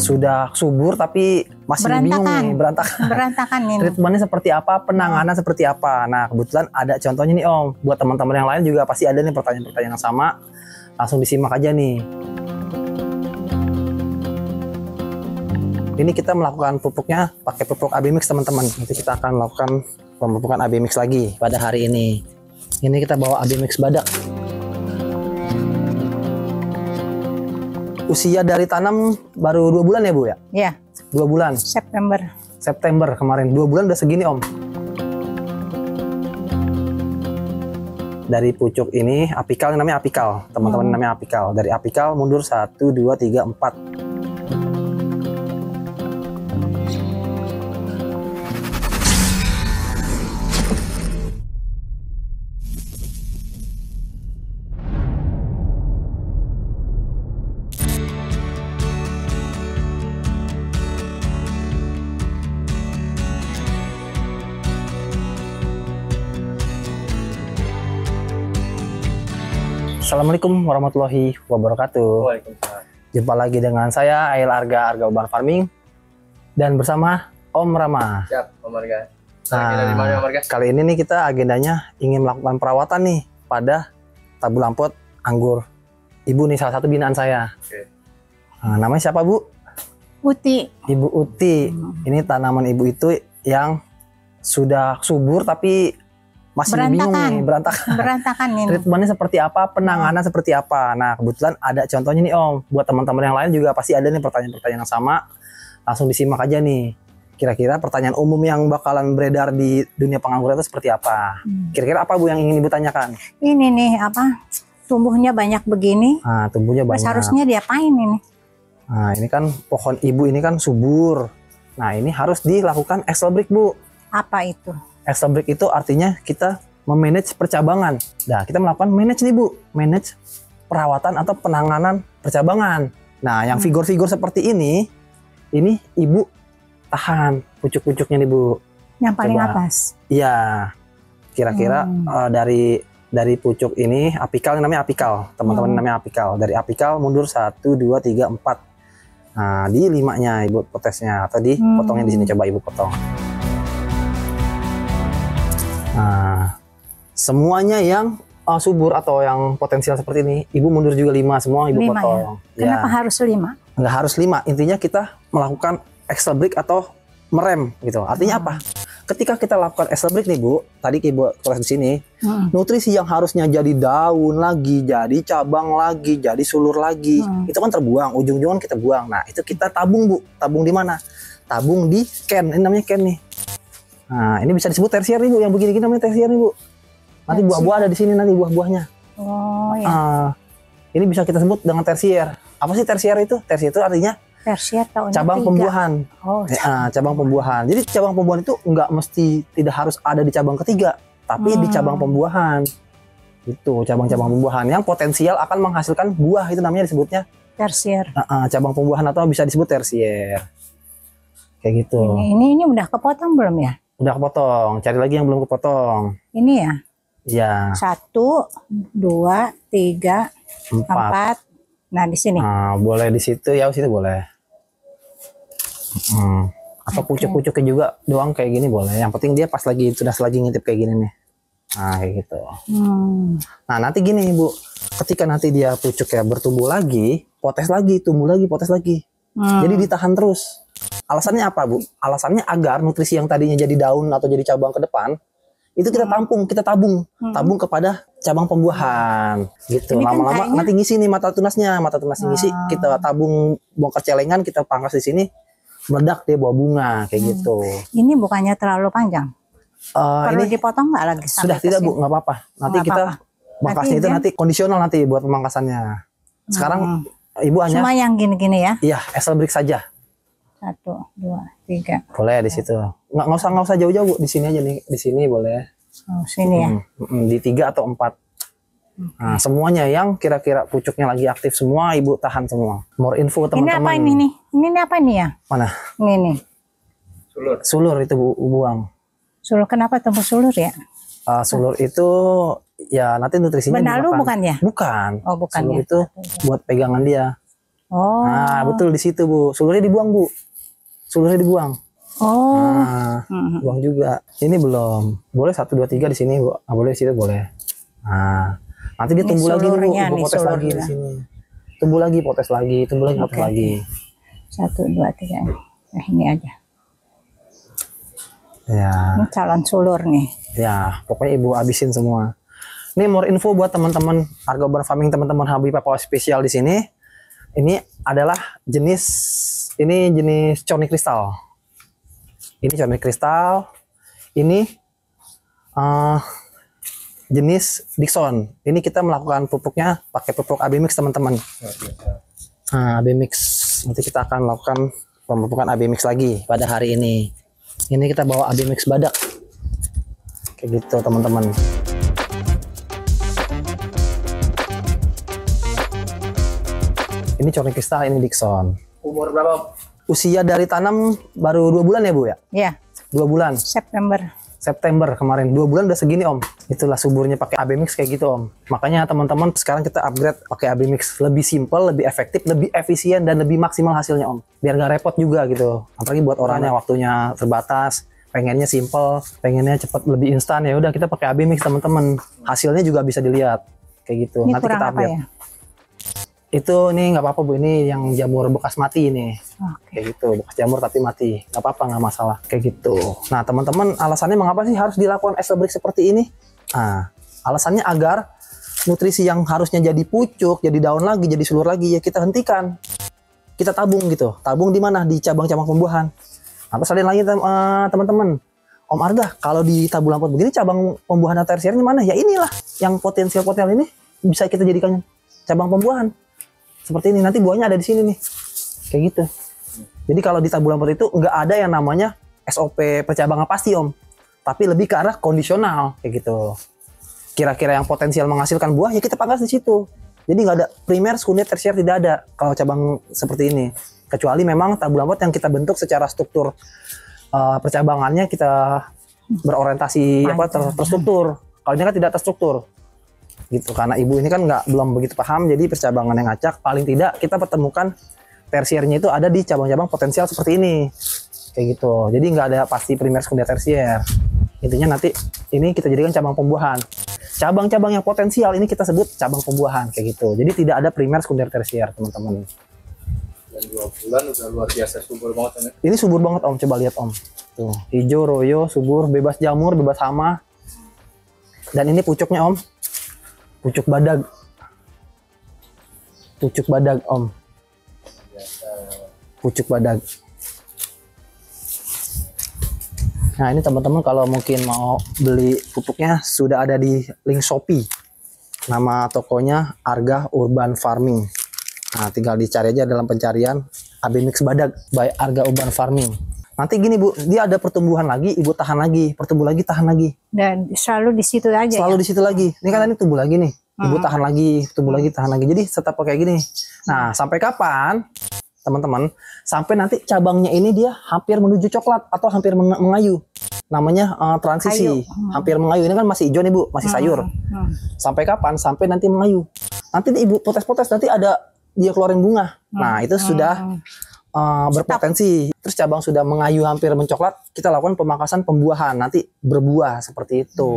sudah subur tapi masih bingung nih, berantakan ini. Treatmentnya seperti apa, penanganan seperti apa. Nah kebetulan ada contohnya nih Om, buat teman-teman yang lain juga pasti ada nih pertanyaan-pertanyaan yang sama. Langsung disimak aja nih. Ini kita melakukan pupuknya pakai pupuk AB Mix teman-teman. Nanti kita akan melakukan pemupukan AB Mix lagi pada hari ini. Ini kita bawa AB Mix badak. Usia dari tanam baru 2 bulan ya Bu ya? Iya. 2 bulan. September kemarin. 2 bulan udah segini Om. Dari pucuk ini apikal, namanya apikal. Teman-teman namanya apikal. Dari apikal mundur 1, 2, 3, 4. Assalamualaikum warahmatullahi wabarakatuh. Waalaikumsalam. Jumpa lagi dengan saya Ail Arga Urban Farming dan bersama Om Rama. Siap, Om Arga. Kali ini nih kita agendanya ingin melakukan perawatan nih pada tabu lampot anggur Ibu nih, salah satu binaan saya. Oke. Nah, namanya siapa Bu? Uti. Ibu Uti. Ini tanaman Ibu itu yang sudah subur tapi masih bingung nih, berantakan ini. Treatmentnya seperti apa, penanganan seperti apa. Nah kebetulan ada contohnya nih Om, buat teman-teman yang lain juga pasti ada nih pertanyaan-pertanyaan yang sama. Langsung disimak aja nih. Kira-kira pertanyaan umum yang bakalan beredar di dunia pengangguran itu seperti apa? Kira-kira apa Bu yang ingin Ibu tanyakan? Ini nih apa? Tumbuhnya banyak begini. Nah tumbuhnya banyak. Harusnya diapain ini? Nah ini kan pohon Ibu ini kan subur. Nah ini harus dilakukan Excelbrick Bu. Apa itu? Excelbrick itu artinya kita memanage percabangan. Nah, kita melakukan manage nih Bu, manage perawatan atau penanganan percabangan. Nah, yang figur-figur seperti ini Ibu tahan pucuk-pucuknya nih Bu. Yang paling Coba. atas. Iya. Kira-kira dari pucuk ini apikal, namanya apikal. Teman-teman namanya apikal. Dari apikal mundur 1, 2, 3, 4. Nah, di 5-nya Ibu potesnya atau di potongnya di sini, coba Ibu potong. Nah, semuanya yang subur atau yang potensial seperti ini, Ibu mundur juga 5 semua Ibu potong. Ya? Kenapa harus 5? Nggak harus 5, intinya kita melakukan Excelbrick atau merem gitu. Artinya apa? Ketika kita lakukan Excelbrick nih Bu, tadi Ibu tulis di sini, nutrisi yang harusnya jadi daun lagi, jadi cabang lagi, jadi sulur lagi, itu kan terbuang, ujung-ujungan kita buang. Nah, itu kita tabung Bu. Tabung di mana? Tabung di can, ini namanya can nih. Nah, ini bisa disebut tersier nih Bu, yang begini-gini namanya tersier nih Bu. Nanti buah-buah ada di sini nanti buah-buahnya. Oh ya. Ini bisa kita sebut dengan tersier. Apa sih tersier itu? Tersier itu artinya cabang pembuahan. Oh, cabang pembuahan. Jadi cabang pembuahan itu nggak mesti tidak harus ada di cabang ketiga, tapi di cabang pembuahan. Itu cabang-cabang pembuahan yang potensial akan menghasilkan buah, itu namanya disebutnya tersier. Cabang pembuahan atau bisa disebut tersier. Kayak gitu. Ini udah kepotong belum ya? Udah kepotong, cari lagi yang belum kepotong. Ini ya? Iya. 1, 2, 3, 4. Nah di sini. Nah, boleh di situ ya, di situ boleh. Atau pucuk-pucuknya juga doang kayak gini boleh. Yang penting dia pas lagi tunas lagi ngintip kayak gini nih. Nah kayak gitu. Nah nanti gini Bu, ketika nanti dia pucuknya bertumbuh lagi, potes lagi, tumbuh lagi, potes lagi. Jadi ditahan terus. Alasannya apa Bu? Alasannya agar nutrisi yang tadinya jadi daun atau jadi cabang ke depan itu kita tabung kepada cabang pembuahan gitu. Lama-lama kan nanti ngisi nih mata tunasnya ngisi, kita tabung bongkar celengan, kita pangkas di sini, meledak dia buah bunga kayak gitu. Ini bukannya terlalu panjang? Perlu dipotong nggak lagi? Sudah tidak Bu, nggak apa-apa. Nanti kita pangkasnya itu nanti kondisional nanti buat pemangkasannya. Sekarang Ibu hanya cuma yang gini-gini ya? Iya, Excelbrick saja. 1, 2, 3. Boleh di situ. Nggak usah jauh-jauh Bu, di sini aja nih. Di sini boleh. Oh, sini ya. Di 3 atau 4. Nah, semuanya yang kira-kira pucuknya lagi aktif semua Ibu tahan semua. More info teman-teman. Ini apa ini nih? Ini apa nih ya? Mana? Ini nih. Sulur itu Bu, buang. Sulur, kenapa tumbuh sulur ya? Sulur itu ya nanti nutrisinya benalu bukan ya? Bukan. Oh, bukan sulur ya. Itu buat pegangan dia. Oh. Nah, betul di situ, Bu. Sulurnya dibuang, Bu. Sulurnya dibuang. Oh. Nah, buang juga. Ini belum. Boleh 1 2 3 di sini, Bu. Ah, boleh di situ boleh. Nah, nanti dia Ini tumbuh lagi nih, Bu. sulurnya Ibu nih, potes lagi di sulurnya. sini. Tumbuh lagi, potes lagi, tumbuh lagi, potes Oke, lagi. 1 2 3. Ini aja. Ya. Ini calon sulur nih. Ya, pokoknya Ibu habisin semua. Ini more info buat teman-teman Arga Urban Farming, teman-teman Habib Papua spesial di sini. Ini adalah jenis corny kristal. Ini corny kristal. Ini jenis Dickson. Ini kita melakukan pupuknya pakai pupuk AB Mix, teman-teman. Nah, AB Mix. Nanti kita akan melakukan pemupukan AB Mix lagi pada hari ini. Ini kita bawa AB Mix badak. Kayak gitu, teman-teman. Ini corny kristal, ini Dickson. Umur berapa? Usia dari tanam baru 2 bulan ya, Bu ya? Ya, 2 bulan. September kemarin. 2 bulan udah segini, Om. Itulah suburnya pakai AB Mix kayak gitu, Om. Makanya teman-teman sekarang kita upgrade pakai AB Mix. Lebih simple, lebih efektif, lebih efisien, dan lebih maksimal hasilnya, Om. Biar gak repot juga gitu. Apalagi buat orang yang waktunya terbatas, pengennya simple, pengennya cepat, lebih instan, ya udah kita pakai AB Mix, teman-teman. Hasilnya juga bisa dilihat. Kayak gitu. ini Nanti kurang kita apa upgrade. ya? Itu nih nggak apa-apa, Bu, ini yang jamur bekas mati ini. Oke. Kayak gitu, bekas jamur tapi mati, nggak apa-apa, nggak masalah, kayak gitu. Nah, teman-teman, alasannya mengapa sih harus dilakukan established seperti ini? Nah, alasannya agar nutrisi yang harusnya jadi pucuk, jadi daun lagi, jadi sulur lagi, ya kita hentikan, kita tabung gitu. Tabung di mana? Di cabang-cabang pembuahan. Atau salin lagi, teman-teman, Om Arga, kalau di tabung lampot begini cabang pembuahan tersiernya mana? Ya inilah yang potensial ini bisa kita jadikan cabang pembuahan. Seperti ini, nanti buahnya ada di sini nih, kayak gitu. Jadi kalau di tabung lampot itu nggak ada yang namanya SOP percabangan pasti, Om, tapi lebih ke arah kondisional kayak gitu. Kira-kira yang potensial menghasilkan buah ya kita pangkas di situ. Jadi nggak ada primer, sekunder, tersier, tidak ada kalau cabang seperti ini. Kecuali memang tabung lampot yang kita bentuk secara struktur percabangannya kita berorientasi terstruktur. Kalau ini kan tidak terstruktur. Gitu, karena ibu ini kan belum begitu paham, jadi percabangan yang ngacak. Paling tidak kita pertemukan tersiernya itu ada di cabang-cabang potensial seperti ini, kayak gitu. Jadi nggak ada pasti primer, sekunder, tersier. Intinya nanti ini kita jadikan cabang pembuahan. Cabang-cabang yang potensial ini kita sebut cabang pembuahan, kayak gitu. Jadi tidak ada primer, sekunder, tersier, teman-teman. Dan 2 bulan udah luar biasa subur banget, ya. Ini subur banget, Om, coba lihat, Om. Tuh, hijau, royo, subur, bebas jamur, bebas hama. Dan ini pucuknya, Om. Pucuk badag, Om. Pucuk badag. Nah, ini teman-teman kalau mungkin mau beli pupuknya sudah ada di link Shopee. Nama tokonya Arga Urban Farming. Nah, tinggal dicari aja dalam pencarian AB Mix Badag by Arga Urban Farming. Nanti gini, Bu, dia ada pertumbuhan lagi, Ibu tahan lagi, pertumbuh lagi, tahan lagi. Dan selalu di situ aja. Selalu ya? di situ lagi. Ini kan ini tumbuh lagi nih. Ibu tahan lagi, tumbuh lagi, tahan lagi. Jadi tetap kayak gini. Nah, sampai kapan, teman-teman? Sampai nanti cabangnya ini dia hampir menuju coklat atau hampir mengayu. Namanya transisi. Hampir mengayu. Ini kan masih hijau nih, Bu, masih sayur. Sampai kapan? Sampai nanti mengayu. Nanti nih, Ibu potes-potes nanti ada dia keluarin bunga. Nah, itu sudah berpotensi. Terus cabang sudah mengayu hampir mencoklat, kita lakukan pemangkasan pembuahan, nanti berbuah seperti itu.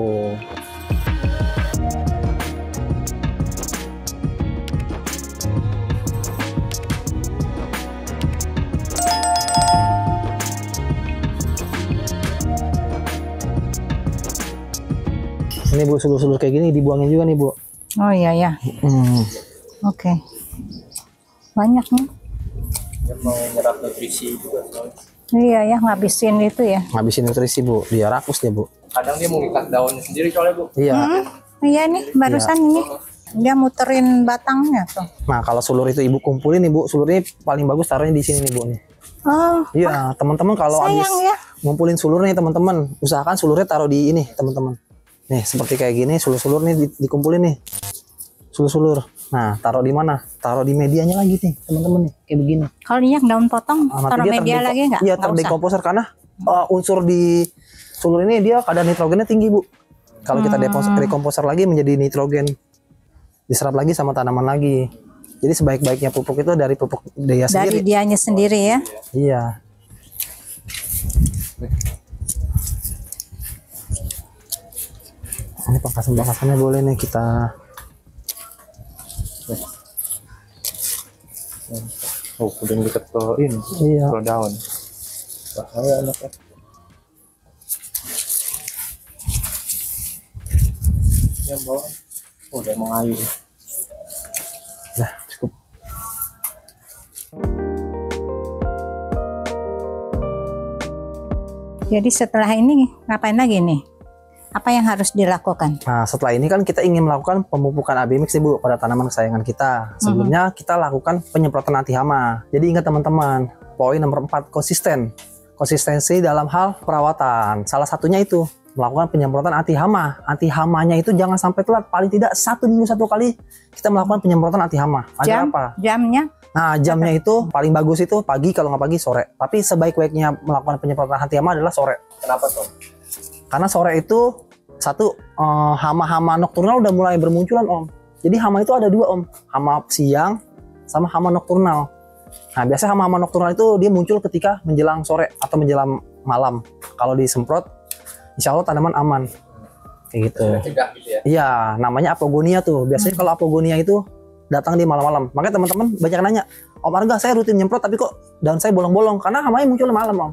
Ini, Bu, sulur-sulur kayak gini dibuangin juga nih, Bu. Oh iya ya. Oke. Banyak nih. Dia mau nyerap nutrisi juga soalnya. Iya ya, ngabisin itu ya. Ngabisin nutrisi, Bu. Dia rakus dia, Bu. Kadang dia mau ngikat daunnya sendiri soalnya, Bu. Iya. Iya nih, barusan ini. Dia muterin batangnya tuh. Nah, kalau sulur itu Ibu kumpulin nih, Bu. Sulurnya paling bagus taruhnya di sini nih, Bu. Oh. Iya, teman-teman kalau habis ya. ngumpulin sulur nih, teman-teman, usahakan sulurnya taruh di ini, teman-teman. Nih, seperti kayak gini, sulur-sulur nih dikumpulin nih. Sulur-sulur. Nah, taruh di mana? Taruh di medianya lagi nih, teman-teman nih, kayak begini. Kalau minyak daun potong, taruh media lagi nggak? Iya, taruh di komposer karena unsur di sulur ini dia kadar nitrogennya tinggi, Bu. Kalau kita dekomposer lagi menjadi nitrogen, diserap lagi sama tanaman lagi. Jadi sebaik-baiknya pupuk itu dari pupuk dia Dari sendiri. dianya sendiri ya. Iya. Ini pangkasan-pangkasannya boleh nih kita. Oh, udah deket ke ini. Iya. Ke daun. Bahaya anaknya. Yang bawah. Oh, udah mengayu. Nah, cukup. Jadi setelah ini ngapain lagi nih? Apa yang harus dilakukan? Nah, setelah ini kan kita ingin melakukan pemupukan AB mix nih Bu pada tanaman kesayangan kita. Sebelumnya kita lakukan penyemprotan anti hama. Jadi ingat teman-teman, poin nomor 4 konsisten. Konsistensi dalam hal perawatan. Salah satunya itu melakukan penyemprotan anti hama. Anti hamanya itu jangan sampai telat. Paling tidak 1 minggu 1 kali kita melakukan penyemprotan anti hama. Agar apa? Jamnya? Nah, jamnya itu paling bagus itu pagi, kalau nggak pagi sore. Tapi sebaik-baiknya melakukan penyemprotan anti hama adalah sore. Kenapa tuh? Karena sore itu satu, hama-hama nokturnal udah mulai bermunculan Om. Jadi hama itu ada 2 Om, hama siang sama hama nokturnal. Nah, biasanya hama-hama nokturnal itu dia muncul ketika menjelang sore atau menjelang malam. Kalau disemprot, insya Allah tanaman aman. Kayak gitu. Cegah gitu ya. Iya, namanya apogonia tuh. Biasanya kalau apogonia itu datang di malam-malam. Makanya teman-teman banyak nanya, Om Arga saya rutin nyemprot tapi kok daun saya bolong-bolong, karena hamanya muncul malam Om.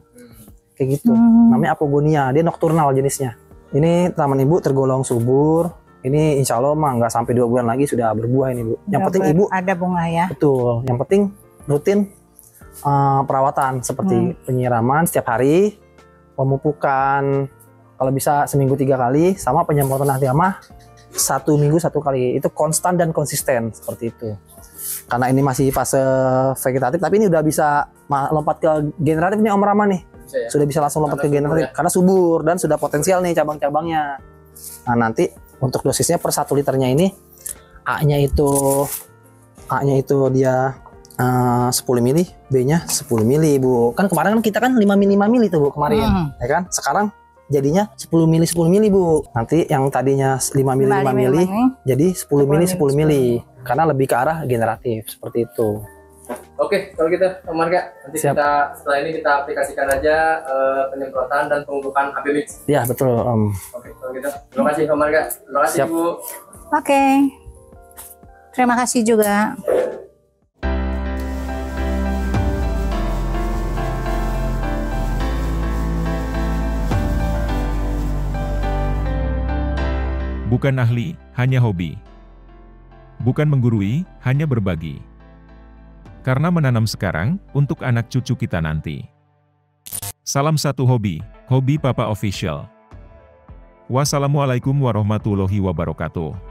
Kayak gitu. Namanya apogonia, dia nokturnal jenisnya. Ini tanaman Ibu tergolong subur. Ini insya Allah mah nggak sampai 2 bulan lagi sudah berbuah ini Bu. Yang penting Ibu ada bunga ya. betul. Yang penting rutin perawatan seperti penyiraman setiap hari, pemupukan kalau bisa seminggu 3 kali, sama penyemprotan anti hama 1 minggu 1 kali. Itu konstan dan konsisten seperti itu. Karena ini masih fase vegetatif, tapi ini udah bisa lompat ke generatif nih Om Rama nih. Sudah bisa langsung lompat ke generatif karena subur dan sudah potensial nih cabang-cabangnya. Nah, nanti untuk dosisnya per 1 liternya ini A-nya itu dia 10 mili, B-nya 10 mili Bu. Kan kemarin kan kita kan 5 mili tuh Bu kemarin, ya kan? Sekarang jadinya 10 mili Bu. Nanti yang tadinya 5 mili jadi 10 mili karena lebih ke arah generatif seperti itu. Oke, kalau gitu Om Arga, nanti Siap. kita setelah ini kita aplikasikan aja penyemprotan dan pemupukan AB mix. Ya betul Om. Oke, kalau gitu. Terima kasih Om Arga. Terima kasih Siap. Bu. Oke. Terima kasih juga. Bukan ahli, hanya hobi. Bukan menggurui, hanya berbagi. Karena menanam sekarang, untuk anak cucu kita nanti. Salam satu hobi, Hobi Papa Official. Wassalamualaikum warahmatullahi wabarakatuh.